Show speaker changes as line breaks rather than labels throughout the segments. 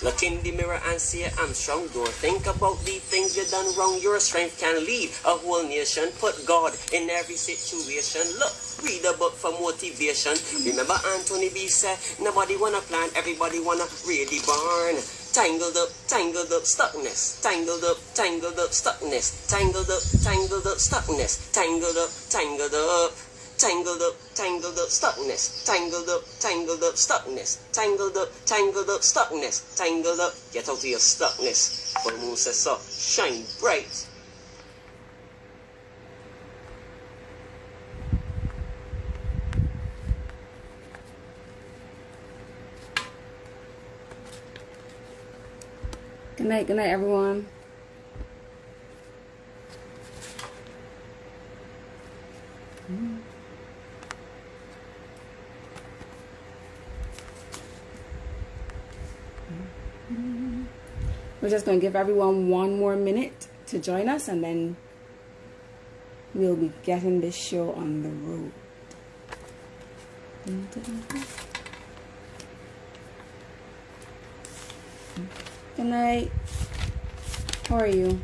Look in the mirror and say I'm strong. Don't think about the things you done wrong. Your strength can lead a whole nation. Put God in every situation. Look, read a book for motivation. Remember Anthony B said, nobody wanna plan, everybody wanna really burn. Tangled up, stuckness. Tangled up, stuckness. Tangled up, stuckness. Tangled up, tangled up. Tangled up, stuckness. Tangled up, stuckness. Tangled up, stuckness. Tangled up, get out of your stuckness. For the moon says so, shine bright.
Good night, everyone. We're just going to give everyone one more minute to join us, and then we'll be getting this show on the road. Good night. How are you?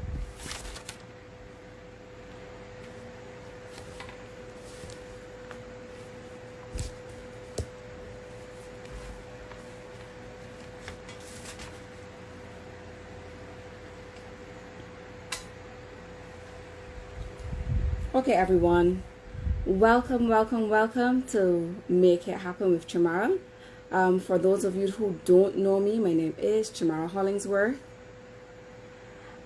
Okay, everyone, welcome to Make It Happen with Chamara. For those of you who don't know me, my name is Chamara Hollingsworth,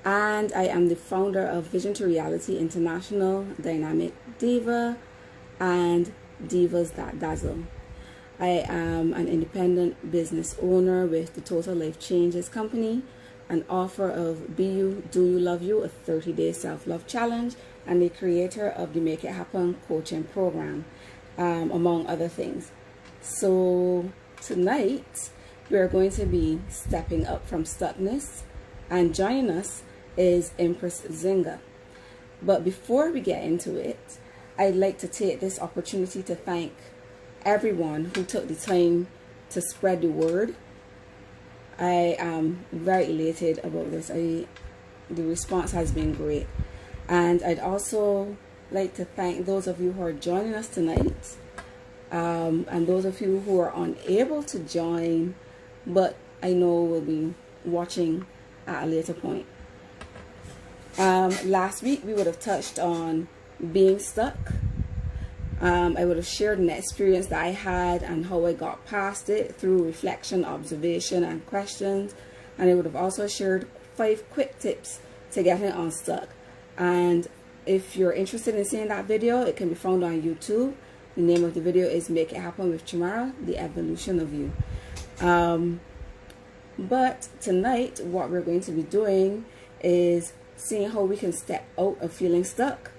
and I am the founder of Vision to Reality International, Dynamic Diva, and Divas That Dazzle. I am an independent business owner with the Total Life Changes Company, an author of Be You, Do You, Love You, a 30-day self-love challenge, and the creator of the Make It Happen coaching program, among other things. So tonight, we're going to be stepping up from Stuckness, and joining us is Empress Zingha. But before we get into it, I'd like to take this opportunity to thank everyone who took the time to spread the word. I am very elated about this. The response has been great. And I'd also like to thank those of you who are joining us tonight, and those of you who are unable to join, but I know will be watching at a later point. Last week we would have touched on being stuck. I would have shared an experience that I had and how I got past it through reflection, observation, and questions. And I would have also shared 5 quick tips to getting unstuck. And if you're interested in seeing that video, it can be found on YouTube. The name of the video is Make It Happen with Chamara, The Evolution of You. But tonight, what we're going to be doing is seeing how we can step out of feeling stuck.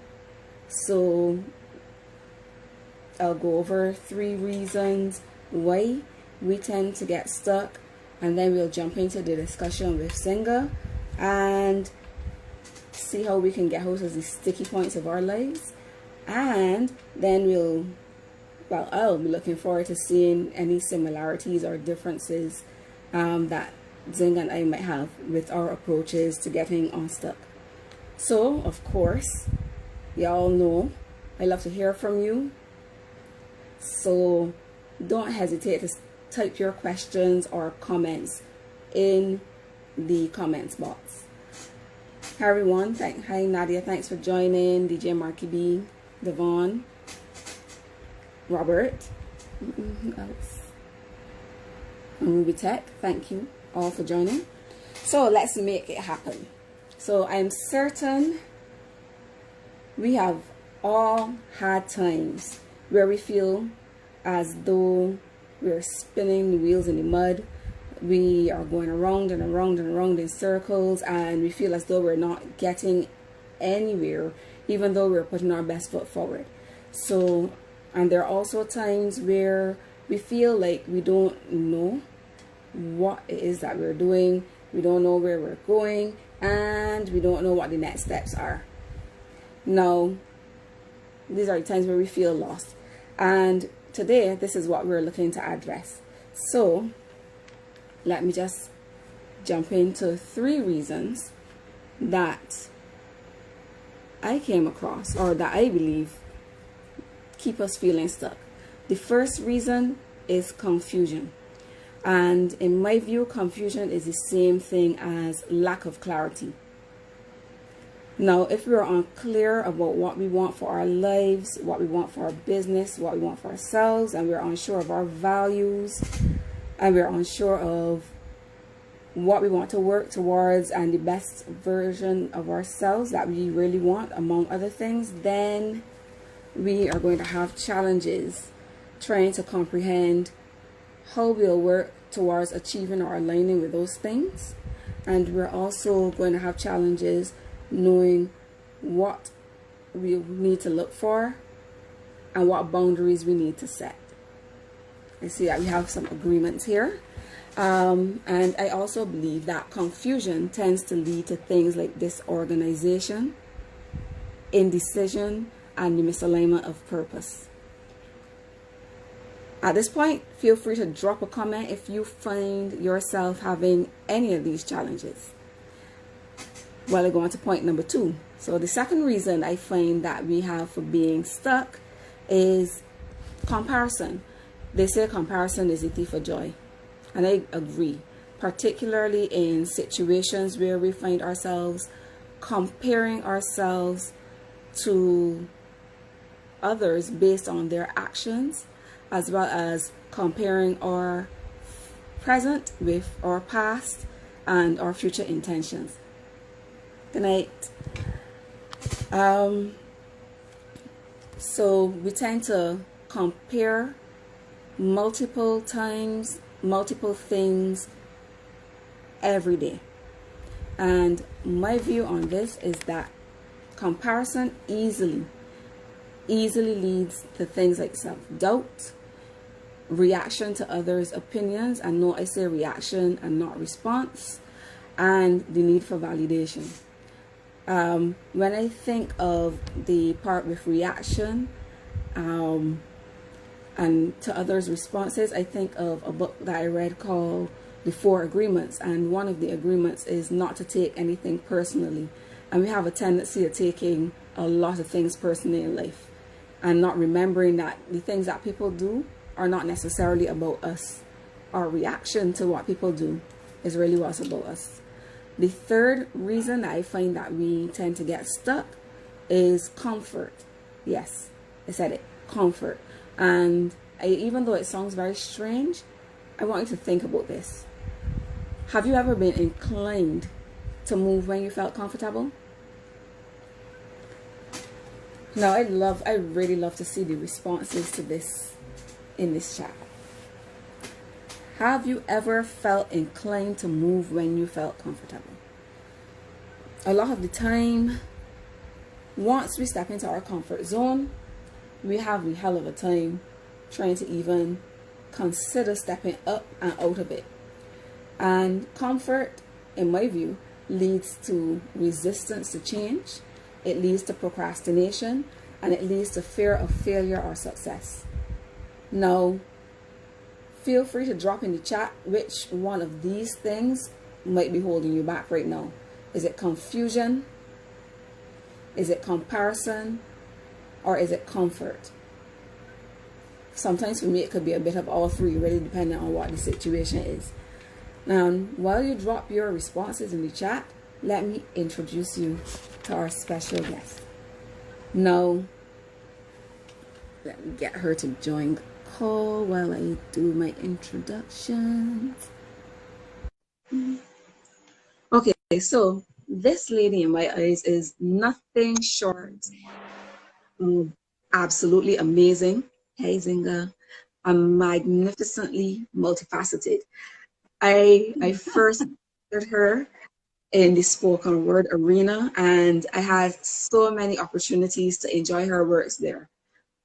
So I'll go over 3 reasons why we tend to get stuck, and then we'll jump into the discussion with Zingha and see how we can get out of the sticky points of our lives. And then I'll be looking forward to seeing any similarities or differences that Zingha and I might have with our approaches to getting unstuck. So, of course, y'all know I love to hear from you. So don't hesitate to type your questions or comments in the comments box. Hi everyone, hi Nadia, thanks for joining. DJ Marky B, Devon, Robert, who else? And Ruby Tech, thank you all for joining. So let's make it happen. So I'm certain we have all had times where we feel as though we're spinning the wheels in the mud. We are going around and around and around in circles, and we feel as though we're not getting anywhere, even though we're putting our best foot forward. So, and there are also times where we feel like we don't know what it is that we're doing, we don't know where we're going, and we don't know what the next steps are. Now, these are the times where we feel lost, and today this is what we're looking to address. So let me just jump into 3 reasons that I came across, or that I believe keep us feeling stuck. The first reason is confusion. And in my view, confusion is the same thing as lack of clarity. Now, if we are unclear about what we want for our lives, what we want for our business, what we want for ourselves, and we're unsure of our values, and we're unsure of what we want to work towards and the best version of ourselves that we really want, among other things, then we are going to have challenges trying to comprehend how we'll work towards achieving or aligning with those things. And we're also going to have challenges knowing what we need to look for and what boundaries we need to set. I see that we have some agreements here. And I also believe that confusion tends to lead to things like disorganization, indecision, and the misalignment of purpose. At this point, feel free to drop a comment if you find yourself having any of these challenges. Well, I go on to point number 2. So the second reason I find that we have for being stuck is comparison. They say comparison is the thief of joy. And I agree, particularly in situations where we find ourselves comparing ourselves to others based on their actions, as well as comparing our present with our past and our future intentions. Good night. So we tend to compare multiple times, multiple things every day. And my view on this is that comparison easily leads to things like self-doubt, reaction to others' opinions, and no, I say reaction and not response, and the need for validation. When I think of the part with reaction and to others' responses, I think of a book that I read called The 4 Agreements, and one of the agreements is not to take anything personally. And we have a tendency of taking a lot of things personally in life and not remembering that the things that people do are not necessarily about us. Our reaction to what people do is really what's about us. The third reason that I find that we tend to get stuck is comfort. Yes, I said it, comfort. And even though it sounds very strange, I want you to think about this. Have you ever been inclined to move when you felt comfortable? Now, I really love to see the responses to this in this chat. Have you ever felt inclined to move when you felt comfortable? A lot of the time, once we step into our comfort zone, we have a hell of a time trying to even consider stepping up and out of it. And comfort, in my view, leads to resistance to change. It leads to procrastination, and it leads to fear of failure or success. Now, feel free to drop in the chat which one of these things might be holding you back right now. Is it confusion? Is it comparison? Or is it comfort? Sometimes for me it could be a bit of all 3, really depending on what the situation is. Now, while you drop your responses in the chat, let me introduce you to our special guest. Now, let me get her to join the call while I do my introductions. Okay, so this lady in my eyes is nothing short of absolutely amazing. Hey, Zingha, magnificently multifaceted. I first heard her in the spoken word arena, and I had so many opportunities to enjoy her works there.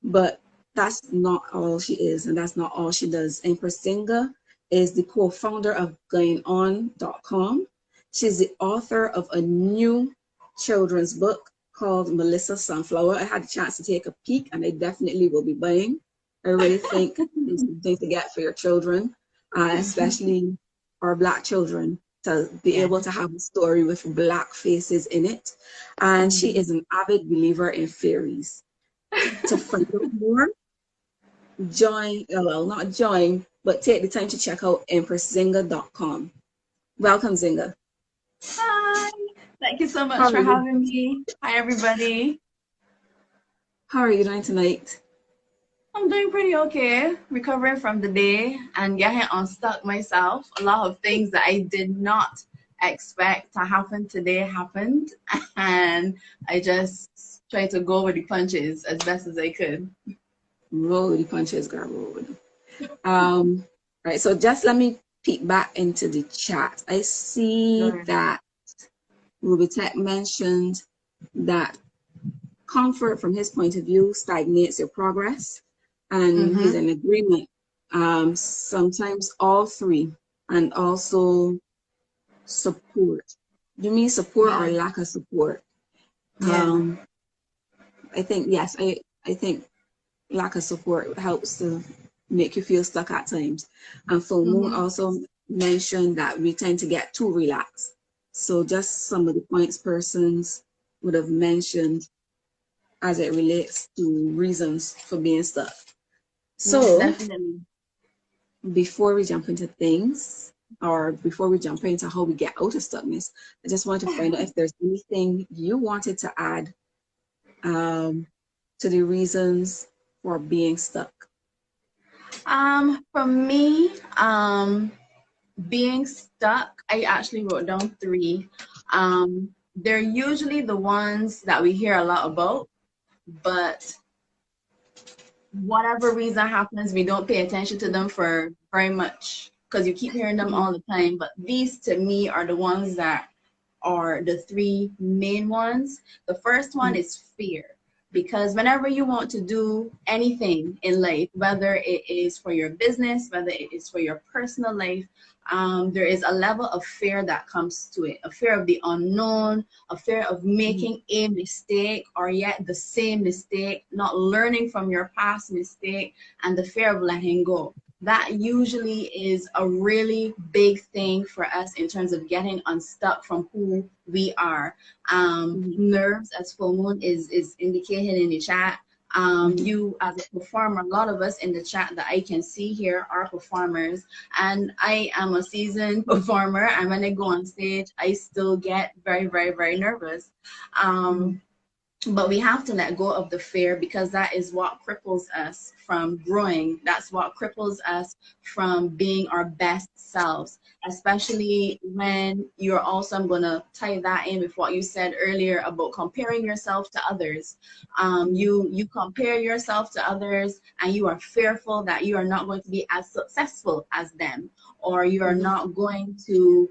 But that's not all she is, and that's not all she does. Empress Zingha is the co-founder of GoingOn.com. She's the author of a new children's book called Melissa Sunflower. I had a chance to take a peek, and I definitely will be buying. I really think it's something to get for your children, especially our Black children. to be
Yeah.
able to have a story with black faces in it. And she is an avid believer in fairies. To find out more, well, not join, but take the time to check out empresszingha.com. Welcome, Zingha.
Hi. Thank you so
How
much
are
for
you?
having me. Hi, everybody.
How are you doing tonight?
I'm doing pretty okay. Recovering from the day and getting unstuck myself. A lot of things that I did not expect to happen today happened, and I just tried to go with the punches as best as I could.
Roll with the punches, girl. Roll with them. Right. So just let me peek back into the chat. I see
Sure.
that Ruby Tech mentioned that comfort from his point of view stagnates your progress, and he's
Mm-hmm.
in agreement. Sometimes all three, and also support. Do you mean support or
Yeah.
lack of support?
Yeah.
I think yes. I think lack of support helps to make you feel stuck at times. And Full Moon
Mm-hmm.
also mentioned that we tend to get too relaxed. So just some of the points persons would have mentioned as it relates to reasons for being stuck.
Most
So
definitely.
before we jump into things, or before we jump into how we get out of stuckness, I just want to find out if there's anything you wanted to add to the reasons for being stuck.
For me, being stuck, I actually wrote down three. They're usually the ones that we hear a lot about, but whatever reason happens, we don't pay attention to them for very much because you keep hearing them all the time. But these to me are the ones that are the three main ones. The first one is fear. Because whenever you want to do anything in life, whether it is for your business, whether it is for your personal life, there is a level of fear that comes to it. A fear of the unknown, a fear of making a mistake or yet the same mistake, not learning from your past mistake, and the fear of letting go. That usually is a really big thing for us in terms of getting unstuck from who we are. Nerves, as Full Moon is indicated in the chat. You as a performer, a lot of us in the chat that I can see here are performers, and I am a seasoned performer, and when I go on stage I still get very, very, very nervous. But we have to let go of the fear because that is what cripples us from growing. That's what cripples us from being our best selves, especially when you're also, I'm going to tie that in with what you said earlier about comparing yourself to others. You compare yourself to others and you are fearful that you are not going to be as successful as them, or you are not going to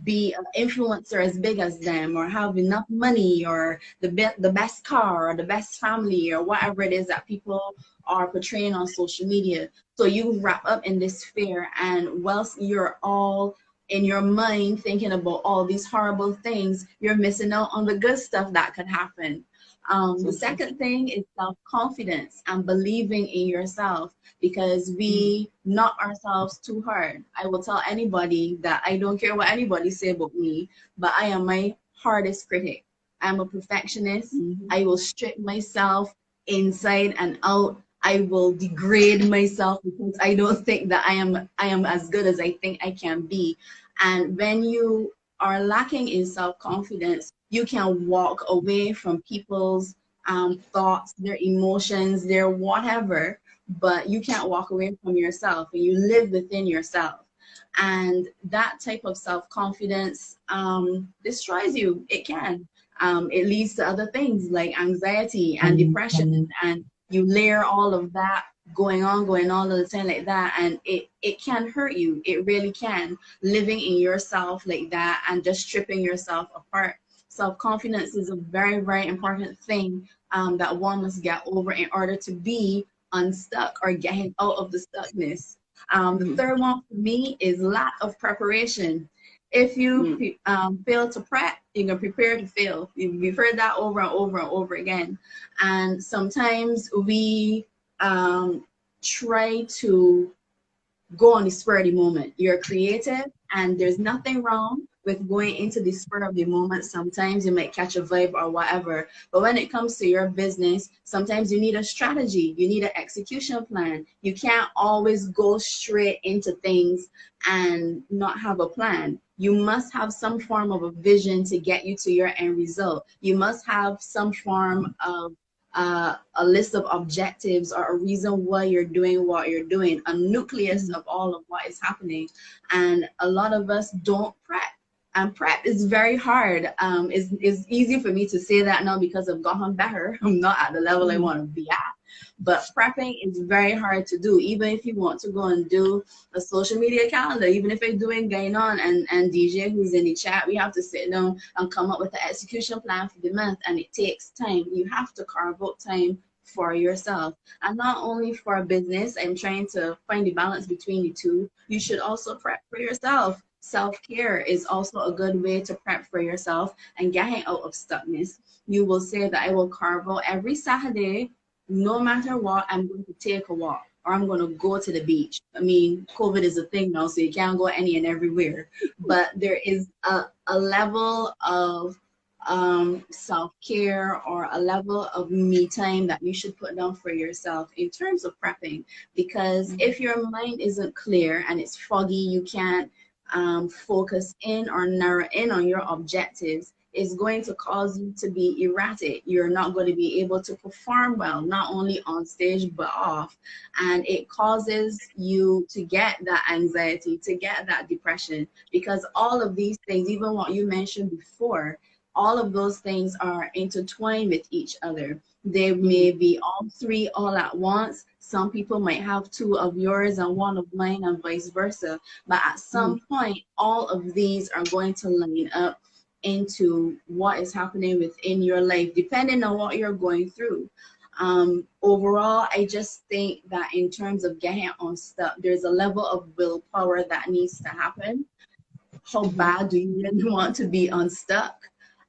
be an influencer as big as them, or have enough money, or the best car, or the best family, or whatever it is that people are portraying on social media. So you wrap up in this fear, and whilst you're all in your mind thinking about all these horrible things, you're missing out on the good stuff that could happen. The second thing is self-confidence and believing in yourself, because we knock ourselves too hard. I will tell anybody that I don't care what anybody say about me, but I am my hardest critic. I'm a perfectionist. I will strip myself inside and out. I will degrade myself because I don't think that I am as good as I think I can be. And when you are lacking in self-confidence, you can walk away from people's thoughts, their emotions, their whatever, but you can't walk away from yourself, and you live within yourself. And that type of self-confidence destroys you. It can. It leads to other things like anxiety and depression, and you layer all of that going on all of the time like that, and it can hurt you. It really can, living in yourself like that and just stripping yourself apart. Self-confidence is a very, very important thing that one must get over in order to be unstuck or getting out of the stuckness. The third one for me is lack of preparation. If you fail to prep, you're going to prepare to fail. We've heard that over and over and over again. And sometimes we try to go on the spur of the moment. You're creative, And there's nothing wrong with going into the spur of the moment. Sometimes you might catch a vibe or whatever. But when it comes to your business, sometimes you need a strategy. You need an execution plan. You can't always go straight into things and not have a plan. You must have some form of a vision to get you to your end result. You must have some form of a list of objectives or a reason why you're doing what you're doing, a nucleus of all of what is happening. And a lot of us don't prep. And prep is very hard. It's easy for me to say that now because I've gotten better. I'm not at the level I want to be at. But prepping is very hard to do. Even if you want to go and do a social media calendar, even if you're doing going on and DJ who's in the chat, we have to sit down and come up with an execution plan for the month, and it takes time. You have to carve out time for yourself, and not only for a business. I'm trying to find the balance between the two. You should also prep for yourself. Self-care is also a good way to prep for yourself and getting out of stuckness. You will say that I will carve out every Saturday, no matter what, I'm going to take a walk or I'm going to go to the beach. I mean, COVID is a thing now, so you can't go any and everywhere. But there is a level of self-care or a level of me time that you should put down for yourself in terms of prepping. Because if your mind isn't clear and it's foggy, you can't focus in or narrow in on your objectives, is going to cause you to be erratic. You're not going to be able to perform well, not only on stage, but off. And it causes you to get that anxiety, to get that depression, because all of these things, even what you mentioned before, all of those things are intertwined with each other. They may be all three all at once. Some people might have two of yours and one of mine and vice versa. But at some point, all of these are going to line up into what is happening within your life, depending on what you're going through. Overall, I just think that in terms of getting unstuck, there's a level of willpower that needs to happen. How bad do you really want to be unstuck?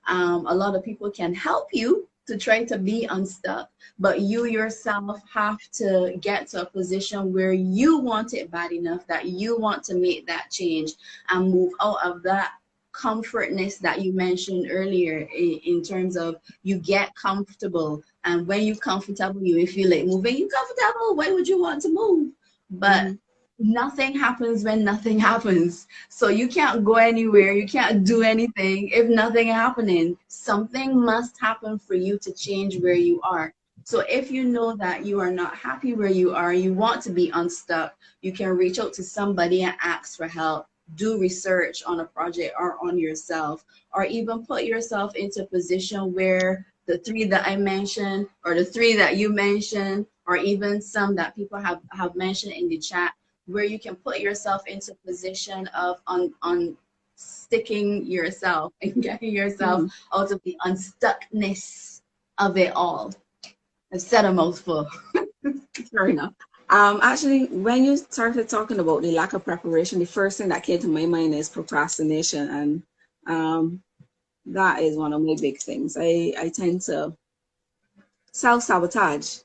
A lot of people can help you to try to be unstuck, but you yourself have to get to a position where you want it bad enough that you want to make that change and move out of that comfortness that you mentioned earlier, in terms of you get comfortable, and when you're comfortable, you feel like moving. You're comfortable, why would you want to move? But nothing happens when nothing happens. So you can't go anywhere, you can't do anything if nothing happening. Something must happen for you to change where you are. So if you know that you are not happy where you are, you want to be unstuck, you can reach out to somebody and ask for help. Do research on a project or on yourself, or even put yourself into a position where the three that I mentioned, or the three that you mentioned, or even some that people have mentioned in the chat, where you can put yourself into a position of unsticking yourself and getting yourself out of the unstuckness of it all. I've said a mouthful.
Fair enough. Actually, when you started talking about the lack of preparation, the first thing that came to my mind is procrastination, and that is one of my big things. I tend to self-sabotage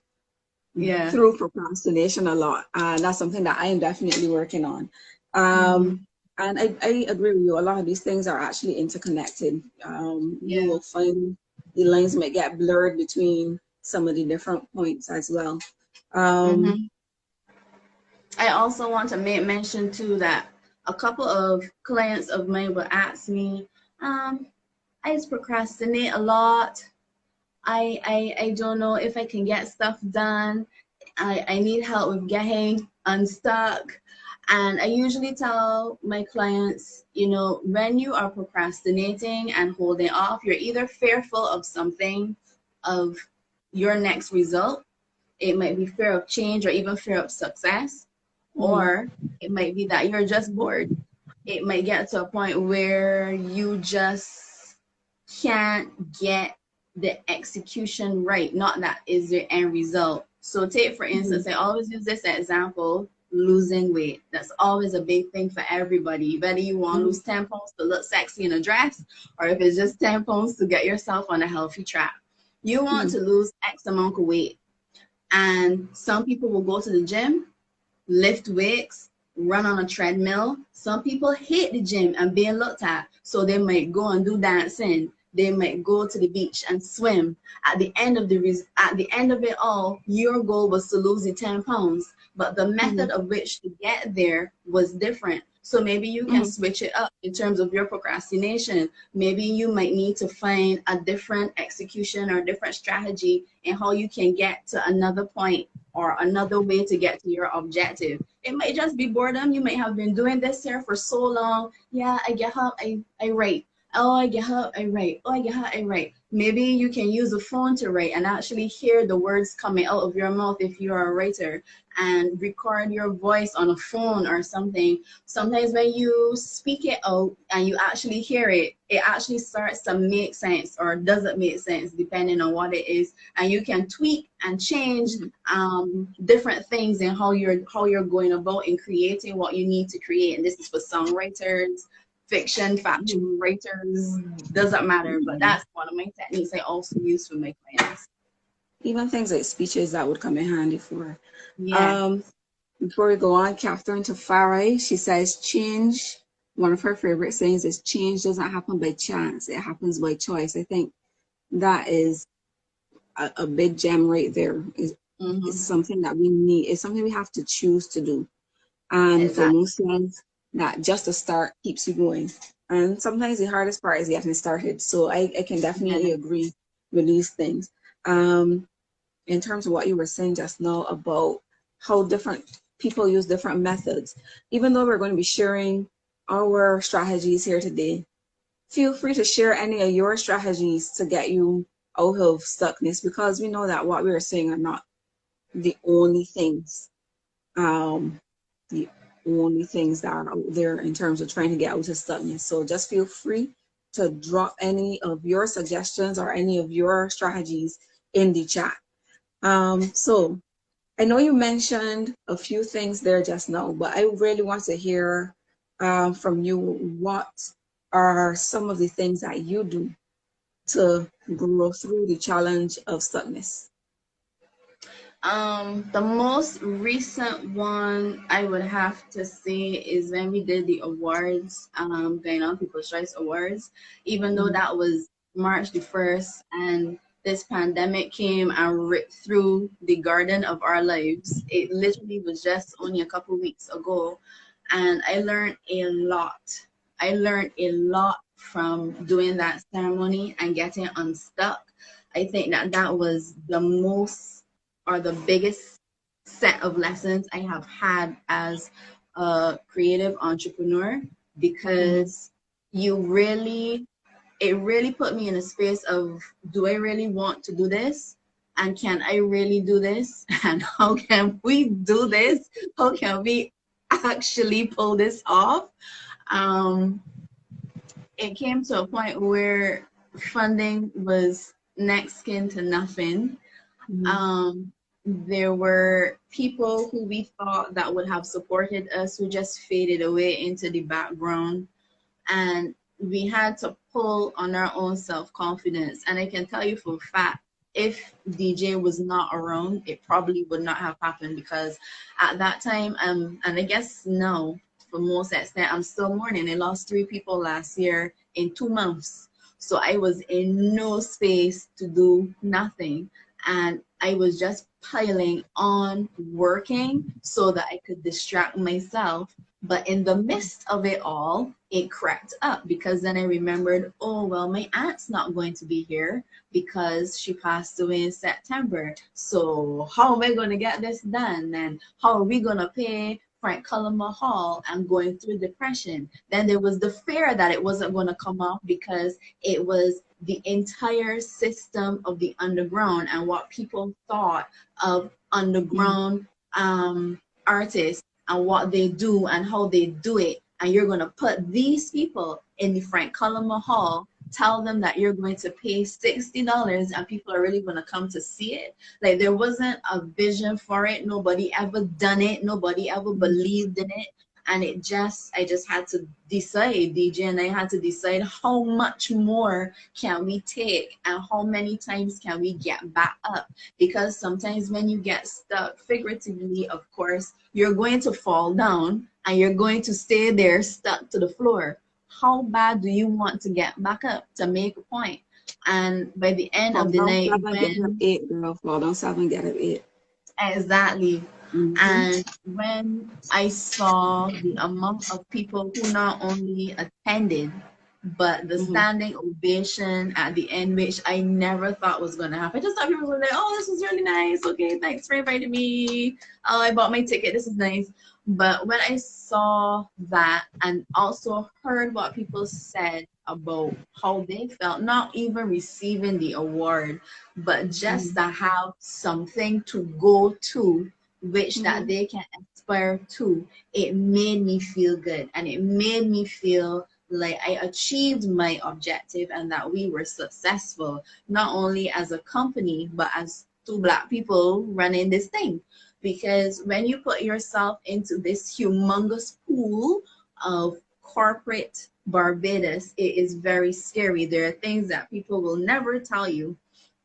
through procrastination a lot, and that's something that I am definitely working on. And I agree with you. A lot of these things are actually interconnected. You will find the lines might get blurred between some of the different points as well.
I also want to make mention too that a couple of clients of mine will ask me, I just procrastinate a lot. I don't know if I can get stuff done. I need help with getting unstuck. And I usually tell my clients, you know, when you are procrastinating and holding off, you're either fearful of something, of your next result. It might be fear of change or even fear of success. Or it might be that you're just bored. It might get to a point where you just can't get the execution right. Not that is your end result. So take, for instance, I always use this example, losing weight. That's always a big thing for everybody. Whether you want to lose 10 pounds to look sexy in a dress, or if it's just 10 pounds to get yourself on a healthy track. You want to lose X amount of weight. And some people will go to the gym, lift weights, run on a treadmill. Some people hate the gym and being looked at, so they might go and do dancing. They might go to the beach and swim. At the end of it all, your goal was to lose the 10 pounds, but the method of which to get there was different. So maybe you can switch it up in terms of your procrastination. Maybe you might need to find a different execution or a different strategy in how you can get to another point or another way to get to your objective. It might just be boredom. You might have been doing this here for so long. Yeah, I get up, I write. Oh, I get up, I write. Oh, I get up, I write. Maybe you can use a phone to write and actually hear the words coming out of your mouth if you are a writer, and record your voice on a phone or something. Sometimes when you speak it out and you actually hear it, it actually starts to make sense or doesn't make sense depending on what it is. And you can tweak and change different things in how you're going about in creating what you need to create. And this is for songwriters, fiction, factual writers, doesn't matter. But that's one of my techniques I also use for my clients.
Even things like speeches that would come in handy for.
Yeah.
Before we go on, Catherine Tafari, she says change. One of her favorite sayings is change doesn't happen by chance, it happens by choice. I think that is a big gem right there. It's something that we need. It's something we have to choose to do. And for Muslims, that just a start keeps you going. And sometimes the hardest part is getting started. So I can definitely agree with these things. In terms of what you were saying just now about how different people use different methods, even though we're going to be sharing our strategies here today, feel free to share any of your strategies to get you out of stuckness, because we know that what we are saying are not the only things, the only things that are out there in terms of trying to get out of stuckness. So just feel free to drop any of your suggestions or any of your strategies in the chat. So I know you mentioned a few things there just now, but I really want to hear from you, what are some of the things that you do to grow through the challenge of stuckness?
The most recent one I would have to say is when we did the awards, going on People's Choice Awards, even though that was March the 1st and this pandemic came and ripped through the garden of our lives. It literally was just only a couple weeks ago, and I learned a lot. I learned a lot from doing that ceremony and getting unstuck. I think that was the most or the biggest set of lessons I have had as a creative entrepreneur, because it really put me in a space of, do I really want to do this? And can I really do this? And how can we do this? How can we actually pull this off? It came to a point where funding was next kin to nothing. There were people who we thought that would have supported us who just faded away into the background, and we had to pull on our own self-confidence. And I can tell you for a fact, if DJ was not around, it probably would not have happened, because at that time, and I guess now, for most extent, I'm still mourning. I lost 3 people last year in 2 months. So I was in no space to do nothing. And I was just piling on working so that I could distract myself. But in the midst of it all, it cracked up, because then I remembered, oh, well, my aunt's not going to be here because she passed away in September. So how am I going to get this done? And how are we going to pay Frank Cullimer Hall? I'm going through depression. Then there was the fear that it wasn't going to come off, because it was the entire system of the underground and what people thought of underground artists and what they do and how they do it. And you're going to put these people in the Frank Cullimer Hall, tell them that you're going to pay $60 and people are really going to come to see it. Like, there wasn't a vision for it. Nobody ever done it. Nobody ever believed in it. And I just had to decide, DJ and I had to decide, how much more can we take and how many times can we get back up? Because sometimes when you get stuck, figuratively, of course, you're going to fall down and you're going to stay there stuck to the floor. How bad do you want to get back up to make a point? And by the end
Fall
of the
down
night,
7, get up 8, girl. Fall down 7, get up 8.
exactly.
Mm-hmm.
And when I saw the amount of people who not only attended, but the
Mm-hmm.
standing ovation at the end, which I never thought was going to happen. I just thought people were like, oh, this was really nice. Okay, thanks for inviting me. Oh, I bought my ticket. This is nice. But when I saw that and also heard what people said about how they felt, not even receiving the award, but just to have something to go to, which that they can aspire to, it made me feel good. And it made me feel like I achieved my objective and that we were successful, not only as a company, but as two Black people running this thing. Because when you put yourself into this humongous pool of corporate Barbados, it is very scary. There are things that people will never tell you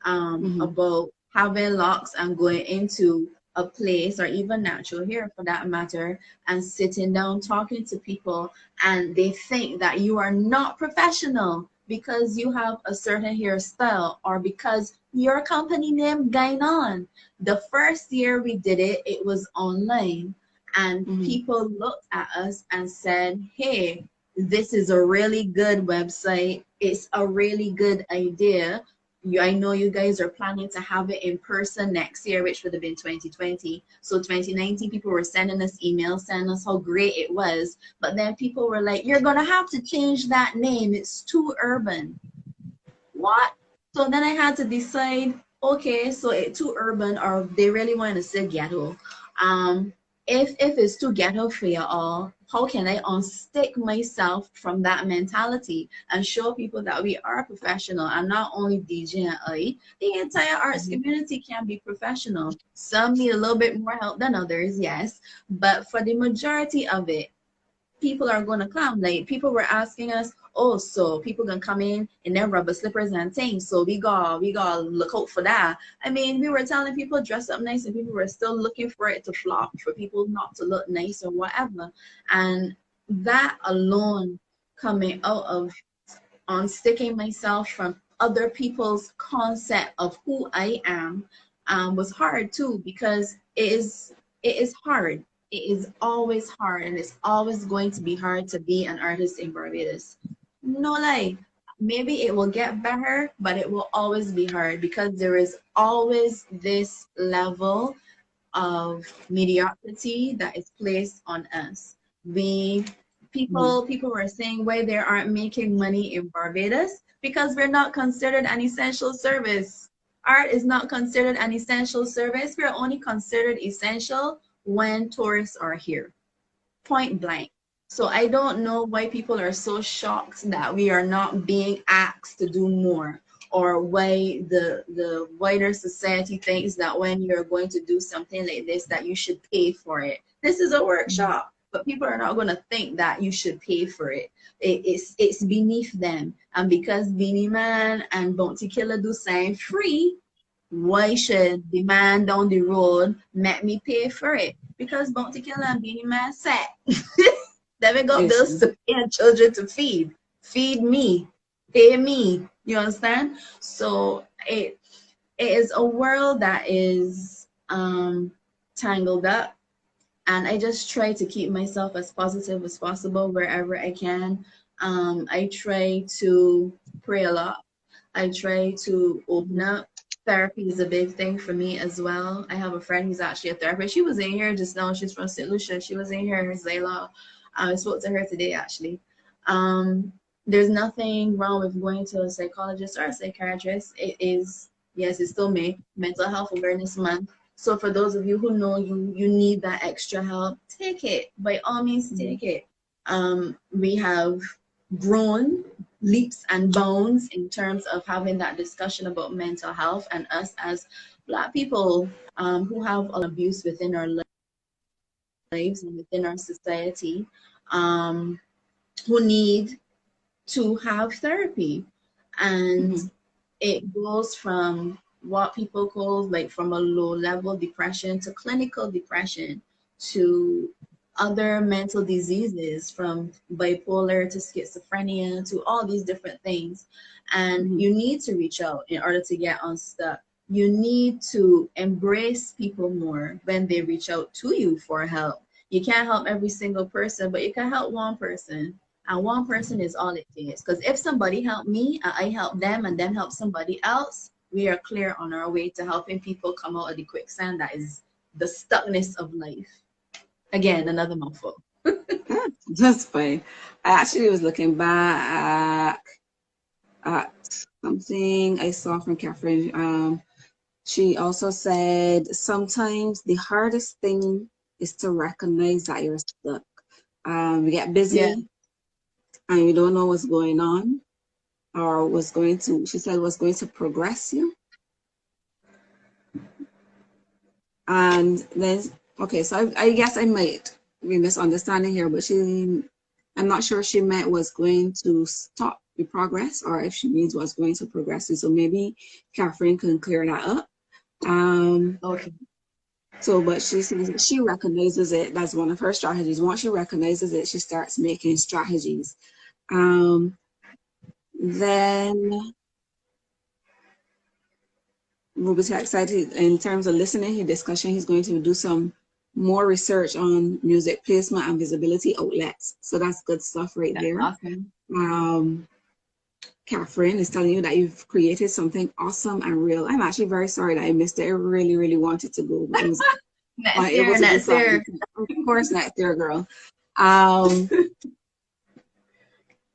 about having locks and going into a place, or even natural hair for that matter, and sitting down talking to people, and they think that you are not professional because you have a certain hairstyle or because your company name going on. The first year we did it, it was online, and people looked at us and said, hey, this is a really good website. It's a really good idea. I know you guys are planning to have it in person next year, which would have been 2020. So 2019, people were sending us emails, telling us how great it was. But then people were like, you're going to have to change that name. It's too urban. What? So then I had to decide, okay, so it's too urban, or they really want to say ghetto. If it's too ghetto for you all, how can I unstick myself from that mentality and show people that we are professional, and not only DJ and I, the entire arts community can be professional. Some need a little bit more help than others, yes, but for the majority of it, people are going to come. Like, people were asking us, oh, so people gonna come in their rubber slippers and things, so we gotta look out for that. I mean, we were telling people dress up nice, and people were still looking for it to flop, for people not to look nice or whatever. And that alone, coming out of unsticking myself from other people's concept of who I am, was hard too, because it is hard. It is always hard, and it's always going to be hard to be an artist in Barbados. No lie. Maybe it will get better, but it will always be hard, because there is always this level of mediocrity that is placed on us. People were saying why they aren't making money in Barbados, because we're not considered an essential service. Art is not considered an essential service. We're only considered essential when tourists are here. Point blank. So I don't know why people are so shocked that we are not being asked to do more, or why the wider society thinks that when you're going to do something like this, that you should pay for it. This is a workshop, but people are not going to think that you should pay for it. It's beneath them. And because Beanie Man and Bounty Killer do sign free, why should the man down the road make me pay for it? Because Bounty Killer and Beanie Man said, then we got bills to pay and children to feed. Feed me, pay me. You understand? So it is a world that is tangled up, and I just try to keep myself as positive as possible wherever I can. I try to pray a lot. I try to open up. Therapy is a big thing for me as well. I have a friend who's actually a therapist. She was in here just now. She's from St. Lucia. She was in here, Zayla. I spoke to her today, actually. There's nothing wrong with going to a psychologist or a psychiatrist. It is, yes, it's still May, Mental Health Awareness Month. So for those of you who know you need that extra help, take it. By all means, take it. We have grown leaps and bounds in terms of having that discussion about mental health, and us as Black people who have abuse within our lives and within our society, who need to have therapy. And it goes from what people call, like, from a low level depression to clinical depression to other mental diseases, from bipolar to schizophrenia to all these different things. And you need to reach out in order to get unstuck. You need to embrace people more when they reach out to you for help. You can't help every single person, but you can help one person. And one person is all it takes. Because if somebody helped me, and I help them, and them help somebody else, we are clear on our way to helping people come out of the quicksand that is the stuckness of life. Again, another mouthful.
That's fine. I actually was looking back at something I saw from Catherine. She also said sometimes the hardest thing is to recognize that you're stuck. You get busy and you don't know what's going on, or what's going to, she said, what's going to progress you. And then, okay, so I guess I might be misunderstanding here, but I'm not sure she meant was going to stop the progress, or if she means was going to progress you. So maybe Catherine can clear that up.
Okay.
So, but she says she recognizes it. That's one of her strategies. Once she recognizes it, she starts making strategies. Then Ruby's excited in terms of listening, his discussion. He's going to do some more research on music placement and visibility outlets. So that's good stuff right there. Awesome. Catherine is telling you that you've created something awesome and real. I'm actually very sorry that I missed it. I really, really wanted to go, but I was
next year.
Of course, next year, girl.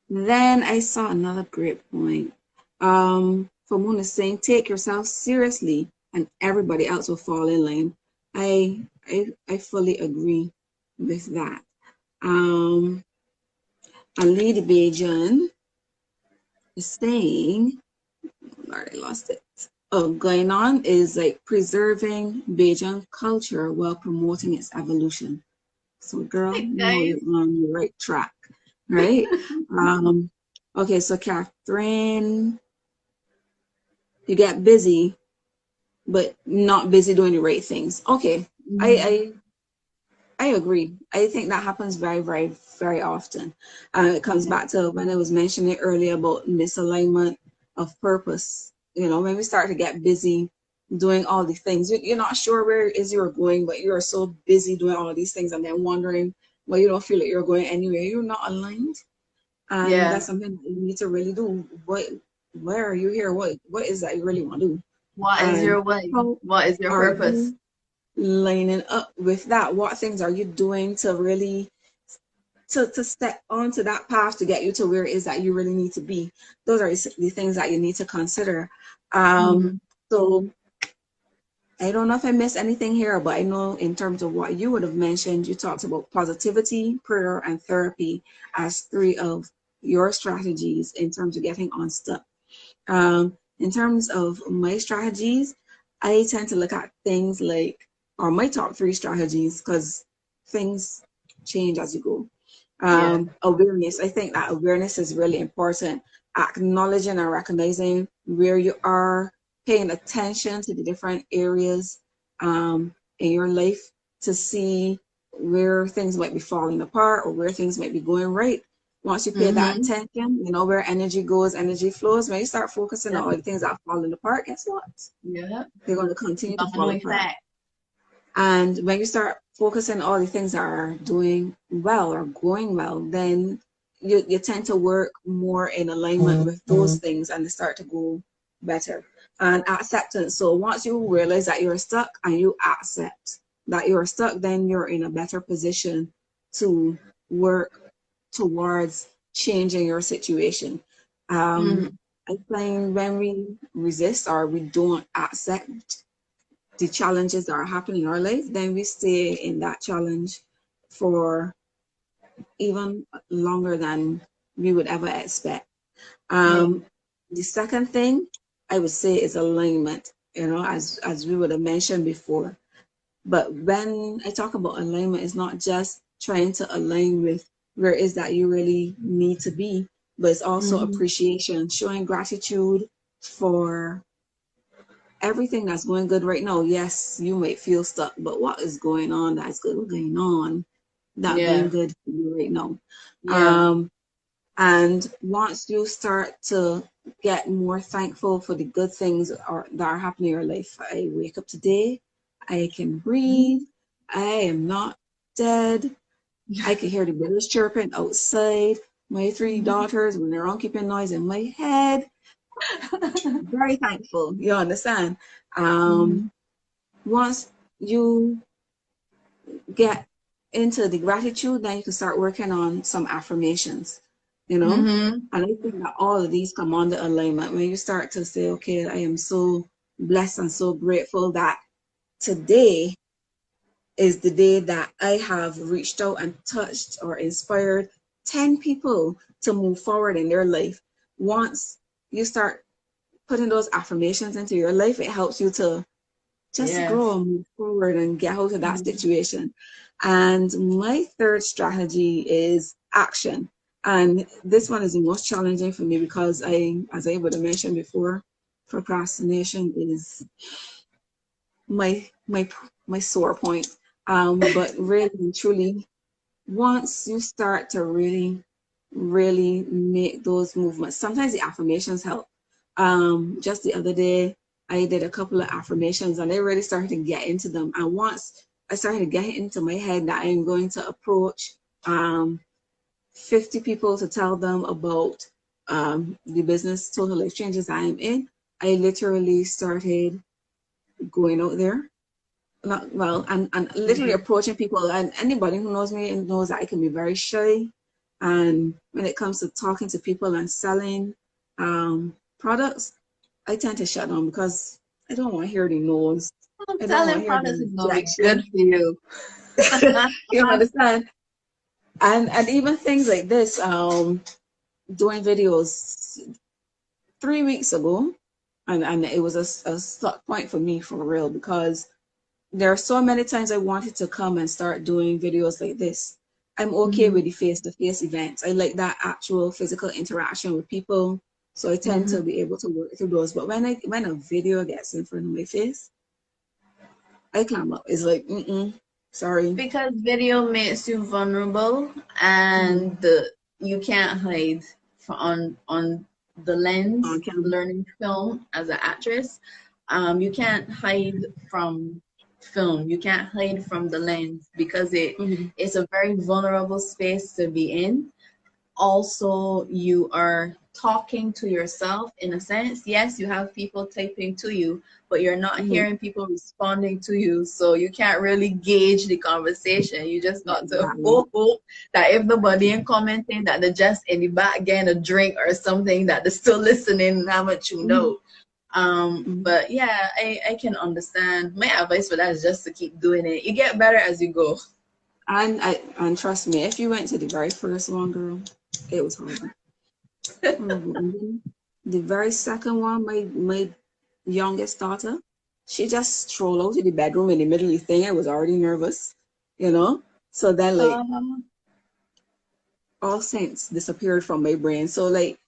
Then I saw another great point. Famon is saying, take yourself seriously and everybody else will fall in line. I fully agree with that. And Lady Bajan is saying, Lord, I lost it. Oh, going on is like preserving Bajan culture while promoting its evolution. So girl, you know you're on the right track, right? Okay, so Catherine, you get busy, but not busy doing the right things. Okay, I agree. I think that happens very, very, very often. It comes back to when I was mentioning earlier about misalignment of purpose. You know, when we start to get busy doing all the things, you're not sure where it is you're going, but you're so busy doing all of these things and then wondering why you don't feel like you're going anywhere. You're not aligned. And that's something that you need to really do. Where are you here? What is that you really want to do?
What is your way? What is your purpose?
Lining up with that. What things are you doing to really to step onto that path to get you to where it is that you really need to be? Those are the things that you need to consider. So I don't know if I missed anything here, but I know in terms of what you would have mentioned, you talked about positivity, prayer, and therapy as 3 of your strategies in terms of getting unstuck. In terms of my strategies, I tend to look at things like, or my top 3 strategies, because things change as you go. Awareness. I think that awareness is really important. Acknowledging and recognizing where you are, paying attention to the different areas in your life to see where things might be falling apart or where things might be going right. Once you pay that attention, you know, where energy goes, energy flows. When you start focusing on all the things that are falling apart, guess what? They're going to continue to fall apart. And when you start focusing on all the things that are doing well or going well, then you tend to work more in alignment with those things and they start to go better. And acceptance. So once you realize that you're stuck and you accept that you're stuck, then you're in a better position to work towards changing your situation. I find when we resist or we don't accept the challenges that are happening in our life, then we stay in that challenge for even longer than we would ever expect. The second thing I would say is alignment, you know, as we would have mentioned before. But when I talk about alignment, it's not just trying to align with where it is that you really need to be, but it's also appreciation, showing gratitude for everything that's going good right now. Yes, you might feel stuck, but what is going on that's good going on that
Yeah.
going good for you right now.
Yeah.
And once you start to get more thankful for the good things that are happening in your life, I wake up today, I can breathe, I am not dead, I can hear the birds chirping outside, my three daughters, when they're on keeping noise in my head. Very thankful, you understand?
Mhm.
Once you get into the gratitude, then you can start working on some affirmations, you know?
Mhm.
And I think that all of these come under alignment when you start to say, okay, I am so blessed and so grateful that today is the day that I have reached out and touched or inspired 10 people to move forward in their life. Once you start putting those affirmations into your life, it helps you to just grow
Yes.
and move forward and get out of that
Mhm.
situation. And my third strategy is action. And this one is the most challenging for me because as I would have mentioned before, procrastination is my my my sore point. But really and truly, once you start to really make those movements, sometimes the affirmations help. Just the other day, I did a couple of affirmations and I really started to get into them. And once I started to get into my head that I'm going to approach 50 people to tell them about the business Total Life Changes I am in, I literally started going out there well, and literally
Mhm.
approaching people. And anybody who knows me knows that I can be very shy. And when it comes to talking to people and selling products, I tend to shut down because I don't want to hear the no's. I don't want to
Selling
hear
products
the
is gonna be good
rejection.
for you.
You understand? And even things like this, doing videos 3 weeks ago, and it was a stuck point for me for real because there are so many times I wanted to come and start doing videos like this. I'm okay
Mhm.
with the face-to-face events. I like that actual physical interaction with people. So I tend to
Mhm.
be able to work through those. But when a video gets in front of my face, I climb up. It's like, sorry.
Because video makes you vulnerable,
Mm-hmm.
and you can't hide on the lens
On camera.
learning film as an actress. You can't hide from film. You can't hide from the lens because
Mm-hmm.
it's a very vulnerable space to be in. Also, you are talking to yourself in a sense. Yes, you have people typing to you, but you're not
Mm-hmm.
hearing people responding to you, so you can't really gauge the conversation. You just got to
Exactly.
hope that if nobody in commenting, that they're just in the back getting a drink or something, that they're still listening and how much you
Mm-hmm.
know.
Mm-hmm.
But yeah, I can understand. My advice for that is just to keep doing it. You get better as you go.
And trust me, if you went to the very first one, girl, it was horrible. Horrible. And then the very second one, my youngest daughter, she just strolled out to the bedroom in the middle of the thing. I was already nervous, you know. So then like
Um,
all sense disappeared from my brain. So like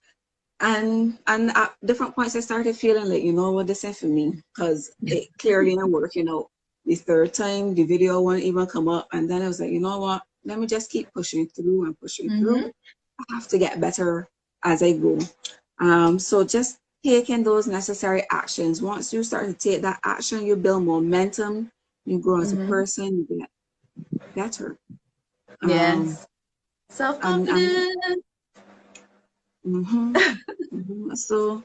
and at different points I started feeling like, you know what, this ain't for me because it clearly ain't working out. The third time the video won't even come up. And then I was like, you know what? Let me just keep pushing through and pushing through.
mhm.
I have to get better as I go. So just taking those necessary actions. Once you start to take that action, you build momentum, you grow as a
Mhm.
person, you get better. Um,
Yes.
and
Self-confidence.
mhm, so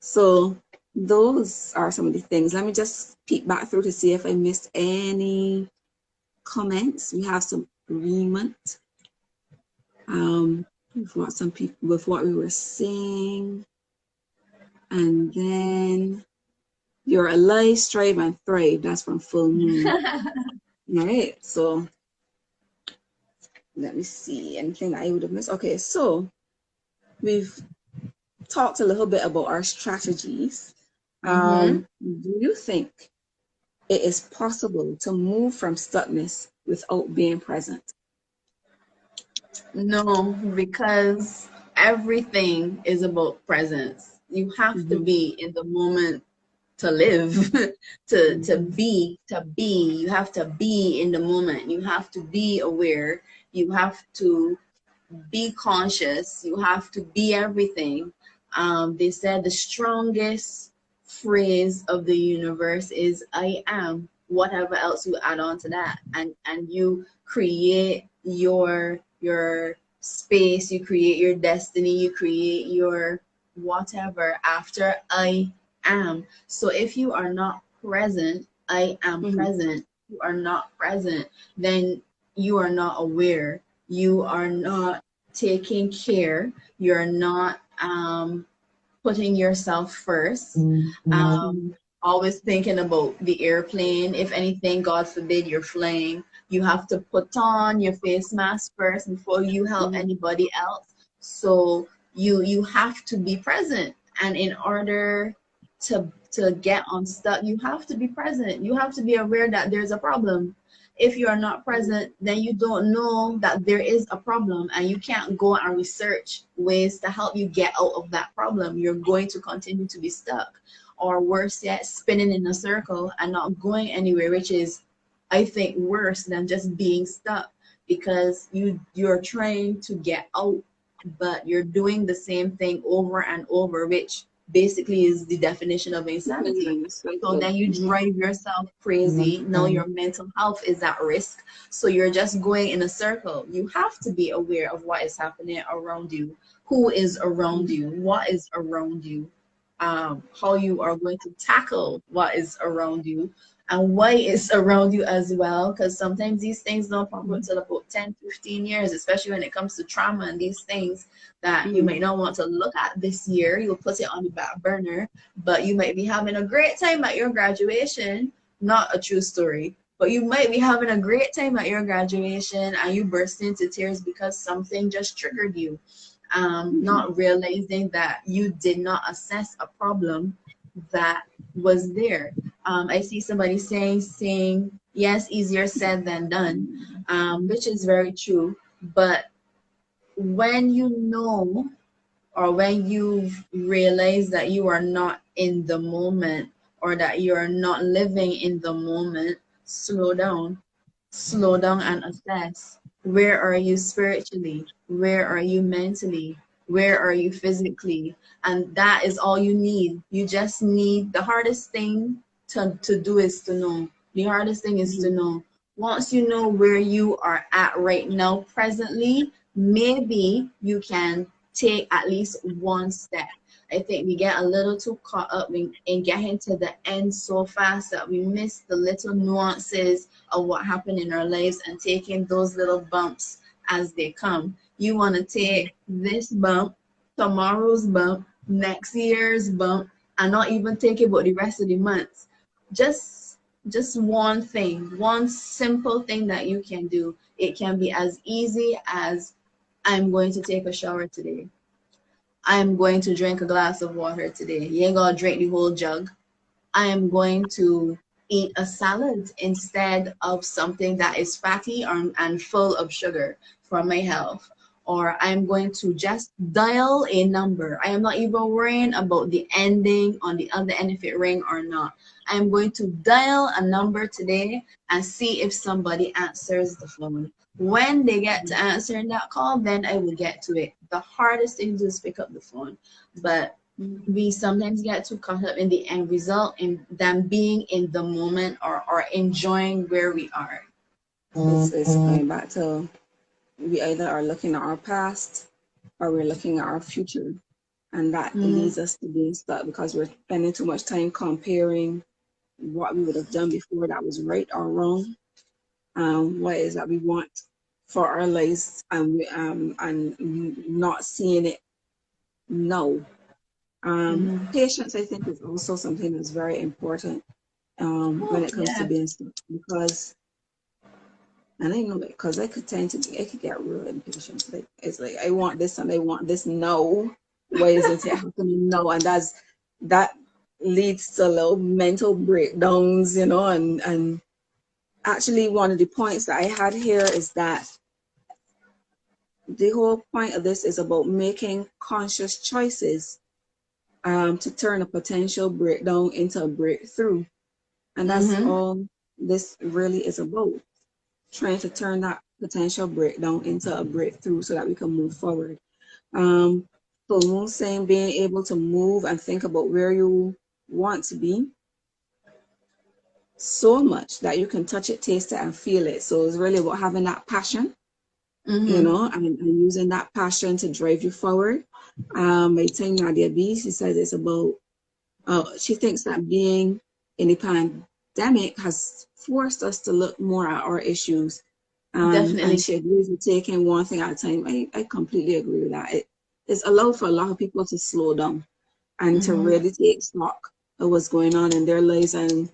so those are some of the things. Let me just peek back through to see if I missed any comments. We have some agreement with what some people with what we were saying, and then you're alive, strive, and thrive. That's from Full Moon. All right. So let me see anything that I would have missed. Okay, so we've talked a little bit about our strategies.
Mhm.
Do you think it is possible to move from stuckness without being present?
No, because everything is about presence. You have to
Mm-hmm.
be in the moment to live, to be. You have to be in the moment. You have to be aware. You have to be conscious. You have to be everything. They said the strongest phrase of the universe is I am. Whatever else you add on to that, and you create your space, you create your destiny, you create your whatever after I am. So if you are not present, I am present. You are not present, then you are not aware. You are not taking care. You're not putting yourself first. Always thinking about the airplane. If anything, God forbid, you're flying, you have to put on your face mask first before you help anybody else. So you have to be present. And in order to get unstuck, you have to be present. You have to be aware that there's a problem. If you are not present, then you don't know that there is a problem, and you can't go and research ways to help you get out of that problem. You're going to continue to be stuck, or worse yet, spinning in a circle and not going anywhere, which is, I think, worse than just being stuck, because you're trying to get out, but you're doing the same thing over and over, which basically is the definition of insanity. So then you drive yourself crazy. Now your mental health is at risk. So you're just going in a circle. You have to be aware of what is happening around you, who is around you, what is around you, how you are going to tackle what is around you, and why it's around you as well, because sometimes these things don't pop up until about 10-15 years, especially when it comes to trauma and these things that you might not want to look at this year. You'll put it on the back burner, but you might be having a great time at your graduation. Not a true story, but you might be having a great time at your graduation and you burst into tears because something just triggered you, not realizing that you did not assess a problem that was there. I see somebody saying yes, easier said than done, which is very true. But when you know, or when you realize that you are not in the moment, or that you are not living in the moment, slow down and assess. Where are you spiritually? Where are you mentally? Where are you physically? And that is all you need. You just need, the hardest thing to do is to know. The hardest thing is to know. Once you know where you are at right now, presently, maybe you can take at least one step. I think we get a little too caught up in getting to the end so fast that we miss the little nuances of what happened in our lives and taking those little bumps as they come. You want to take this bump, tomorrow's bump, next year's bump, and not even take about the rest of the months. Just one thing, one simple thing that you can do. It can be as easy as, I'm going to take a shower today. I'm going to drink a glass of water today. You ain't gonna drink the whole jug. I am going to eat a salad instead of something that is fatty and full of sugar for my health. Or I'm going to just dial a number. I am not even worrying about the ending on the other end, if it ring or not. I'm going to dial a number today and see if somebody answers the phone. When they get to answering that call, then I will get to it. The hardest thing to do is pick up the phone. But we sometimes get too caught up in the end result and than being in the moment or enjoying where we are.
It's going back to, we either are looking at our past or we're looking at our future. And that leads us to being stuck because we're spending too much time comparing what we would have done before that was right or wrong. What is that we want for our lives, and not seeing it now. Patience, I think, is also something that's very important when it comes to being stuck, because, and I know that because I could get real impatient. Like, it's like, I want this and I want this now. Why isn't it happening now? And that leads to little mental breakdowns, and actually one of the points that I had here is that the whole point of this is about making conscious choices to turn a potential breakdown into a breakthrough. And that's all this really is about. Trying to turn that potential breakdown into a breakthrough so that we can move forward. So Moon saying being able to move and think about where you want to be so much that you can touch it, taste it, and feel it. So it's really about having that passion, you know, and using that passion to drive you forward. I think Nadia B, she says it's about, she thinks that being in a pandemic has forced us to look more at our issues.
Definitely.
And she agrees with taking one thing at a time. I completely agree with that. It's allowed for a lot of people to slow down and to really take stock of what's going on in their lives, and,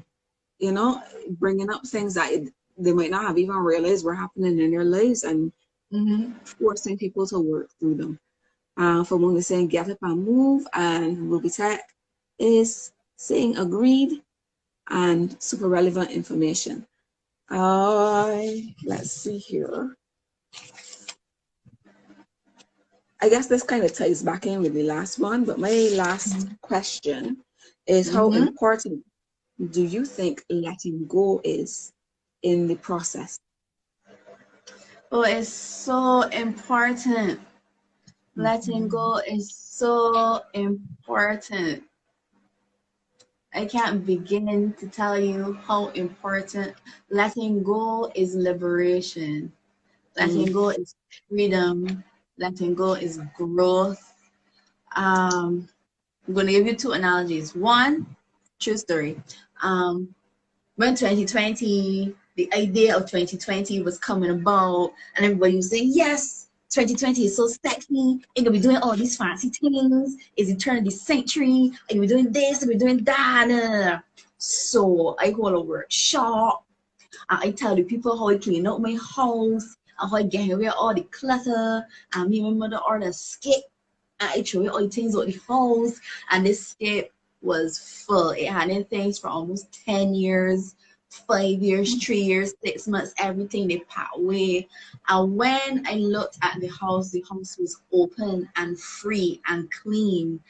you know, bringing up things that they might not have even realized were happening in their lives, and forcing people to work through them. For when we're saying get up and move, and Ruby Tech is saying agreed and super relevant information. Let's see here. I guess this kind of ties back in with the last one, but my last question is how important do you think letting go is in the process?
Oh, it's so important. Letting go is so important. I can't begin to tell you how important letting go is. Liberation. Letting go is freedom. Letting go is growth. I'm going to give you two analogies. One, true story. When 2020, the idea of 2020 was coming about, and everybody was saying, yes, 2020 is so sexy. You're going to be doing all these fancy things. It's the turn of the century. You're going to be doing this, you're going to be doing that. So I hold a workshop. I tell the people how I clean up my house, and how I get rid of all the clutter. And me and my mother ordered a skip. And I threw all the things out the house. And this skip was full. It had in things for almost 10 years, 5 years, 3 years, 6 months, everything they packed away. And when I looked at the house was open and free and clean.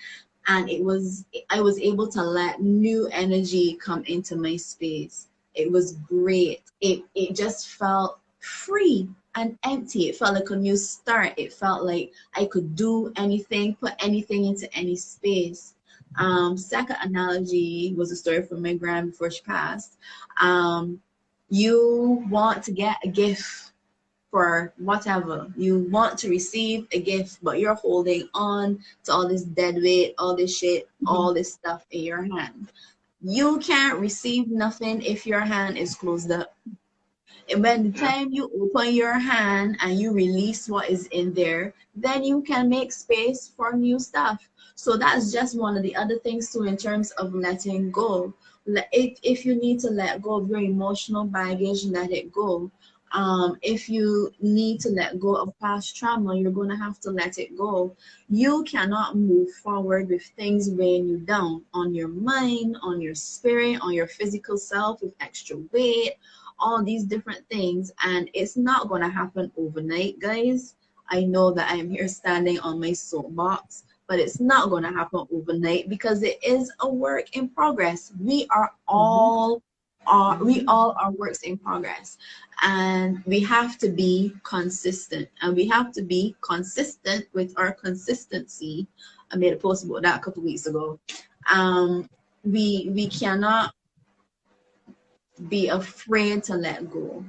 And I was able to let new energy come into my space. It was great. It just felt free and empty. It felt like a new start. It felt like I could do anything, put anything into any space. Second analogy was a story from my grand before she passed. You want to get a gift for whatever. You want to receive a gift, but you're holding on to all this dead weight, all this shit, all this stuff in your hand. You can't receive nothing if your hand is closed up. And when the time you open your hand and you release what is in there, then you can make space for new stuff. So that's just one of the other things too in terms of letting go. If you need to let go of your emotional baggage, let it go. If you need to let go of past trauma, you're going to have to let it go. You cannot move forward with things weighing you down on your mind, on your spirit, on your physical self with extra weight, all these different things. And it's not going to happen overnight, guys. I know that I'm here standing on my soapbox, but it's not going to happen overnight because it is a work in progress. We all are works in progress, and we have to be consistent, and we have to be consistent with our consistency. I made a post about that a couple weeks ago. We cannot be afraid to let go,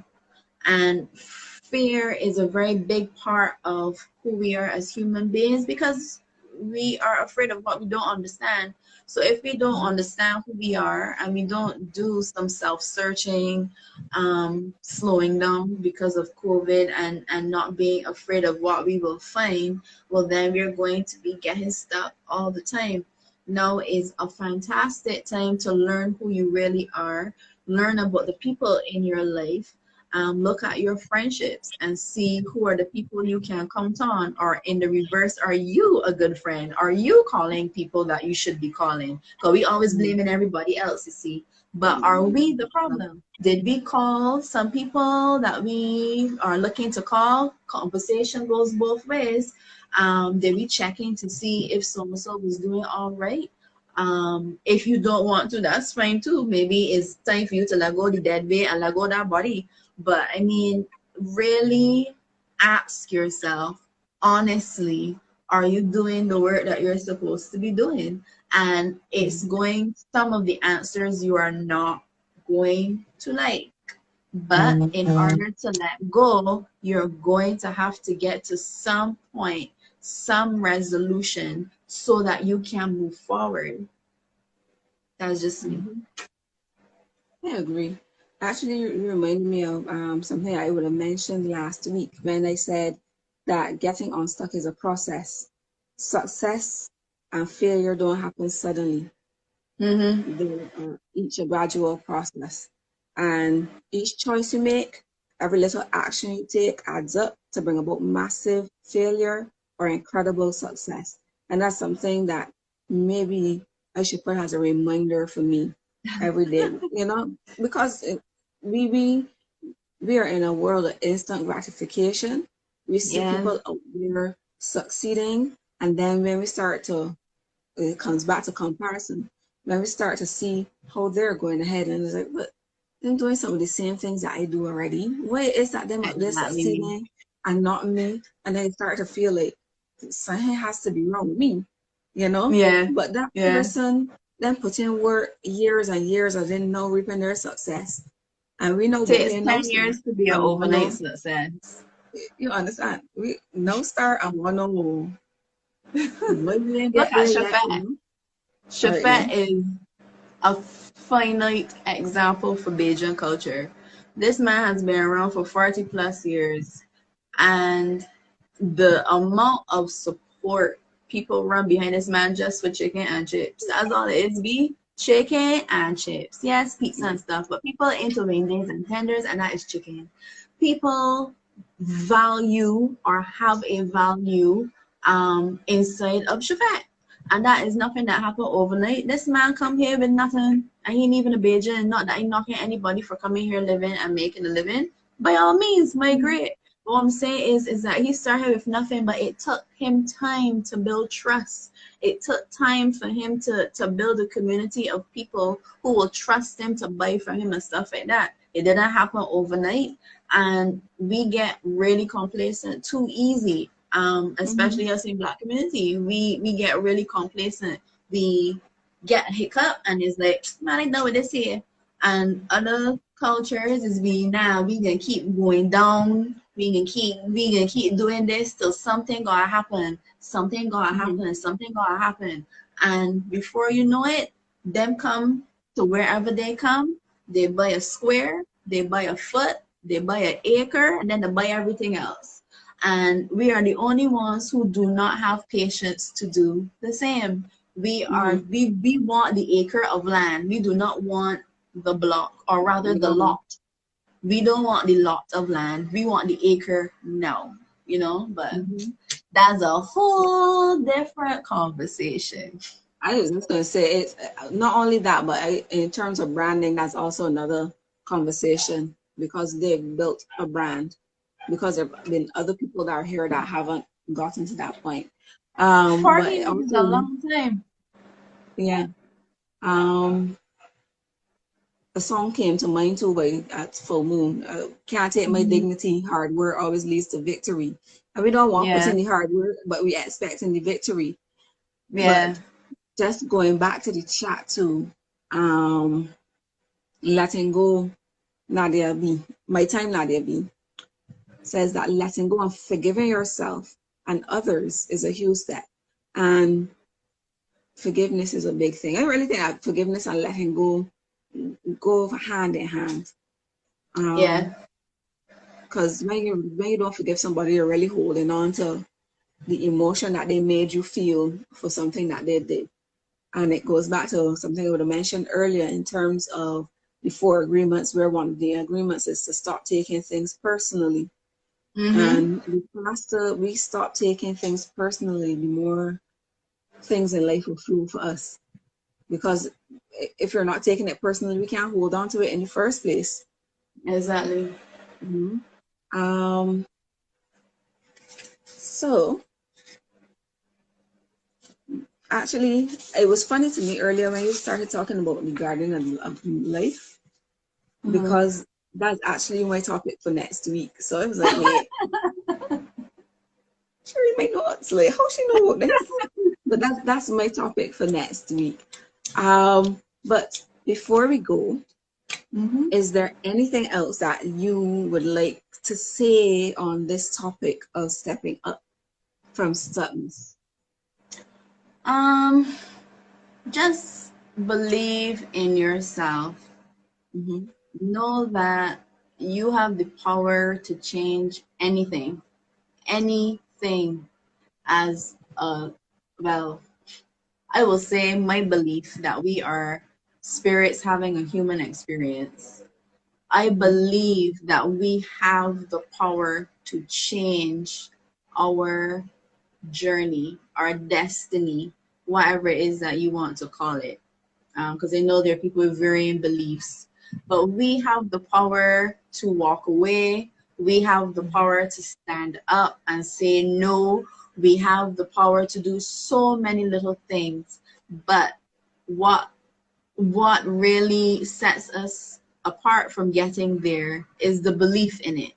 and fear is a very big part of who we are as human beings because we are afraid of what we don't understand. So if we don't understand who we are and we don't do some self-searching, slowing down because of COVID and not being afraid of what we will find, well, then we're going to be getting stuck all the time. Now is a fantastic time to learn who you really are, learn about the people in your life, Look at your friendships and see who are the people you can count on. Or in the reverse, are you a good friend? Are you calling people that you should be calling? Because we always blaming everybody else, you see. But are we the problem? Did we call some people that we are looking to call? Conversation goes both ways. Did we check in to see if so-and-so was doing all right? If you don't want to, that's fine too. Maybe it's time for you to let go the dead weight and let go that body. But I mean, really ask yourself, honestly, are you doing the work that you're supposed to be doing? And it's going, some of the answers you are not going to like. But in order to let go, you're going to have to get to some point, some resolution, so that you can move forward. That's just me.
I agree. Actually, you reminded me of something I would have mentioned last week when I said that getting unstuck is a process. Success and failure don't happen suddenly. They're each a gradual process. And each choice you make, every little action you take adds up to bring about massive failure or incredible success. And that's something that maybe I should put as a reminder for me every day, you know, because we are in a world of instant gratification. We see people out there succeeding, and then when we start to, it comes back to comparison. When we start to see how they're going ahead, and it's like, but they're doing some of the same things that I do already. Why is that them out there succeeding and not me? And then you start to feel like something has to be wrong with me, you know?
Yeah.
But that person then put in work years and years and then now reaping their success. And we know
takes 10 years to be an overnight success.
You understand? We no start and one no more.
Look at Shafat. Shafat is a finite example for Bajan culture. This man has been around for 40 plus years, and the amount of support people run behind this man just for chicken and chips. That's all it is, be chicken and chips. Yes, pizza and stuff, but people into wings and tenders, and that is chicken. People value or have a value inside of Shafat. And that is nothing that happened overnight. This man come here with nothing. And he ain't even a Bajan. Not that I'm knocking anybody for coming here living and making a living. By all means, my great. What I'm saying is that he started with nothing, but it took him time to build trust. It took time for him to build a community of people who will trust him to buy from him and stuff like that. It didn't happen overnight. And we get really complacent too easy. Especially us in Black community, we get really complacent. We get a hiccup and it's like, man, I know what this here. And other cultures is we gonna keep going down. We gonna keep doing this till something gonna happen. Something gonna happen. And before you know it, them come to wherever they come. They buy a square, they buy a foot, they buy an acre, and then they buy everything else. And we are the only ones who do not have patience to do the same. We want the acre of land. We do not want the block, or rather the lot. We don't want the lot of land. We want the acre now, you know, but that's a whole different conversation.
I was just going to say, it's not only that, but in terms of branding, that's also another conversation, because they've built a brand. Because there have been other people that are here that haven't gotten to that point.
40 years is a long time.
Yeah. A song came to mind too at Full Moon. Can't take my dignity, hard work always leads to victory. And we don't want put in the hard work, but we expecting the victory.
Yeah.
But just going back to the chat too, letting go, Nadia B. My time, Nadia B. says that letting go and forgiving yourself and others is a huge step. And forgiveness is a big thing. I really think that forgiveness and letting go hand in hand. Because when you don't forgive somebody, you're really holding on to the emotion that they made you feel for something that they did. And it goes back to something I would have mentioned earlier in terms of the 4 agreements, where one of the agreements is to stop taking things personally. And the faster we stop taking things personally, the more things in life will flow for us. Because if you're not taking it personally, we can't hold on to it in the first place.
Exactly.
So actually, it was funny to me earlier when you started talking about the garden of life, because that's actually my topic for next week. So I was like, wait, she read my notes. Like, how she know about this? But that's my topic for next week. But before we go, is there anything else that you would like to say on this topic of stepping up from stuckness?
Just believe in yourself. Know that you have the power to change anything, as well, I will say my belief that we are spirits having a human experience. I believe that we have the power to change our journey, our destiny, whatever it is that you want to call it. Because I know there are people with varying beliefs, but we have the power to walk away. We have the power to stand up and say no. We have the power to do so many little things. But what really sets us apart from getting there is the belief in it.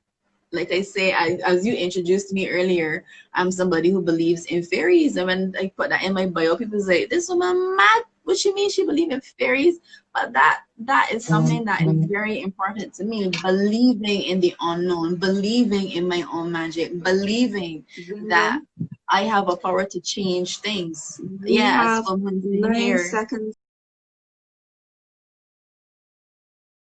Like I say, as you introduced me earlier, I'm somebody who believes in fairies. And when I put that in my bio, people say, this woman mad. What she means she believes in fairies? But that is something that is very important to me. Believing in the unknown, believing in my own magic, believing that I have a power to change things.
We have
someone
9
here.
seconds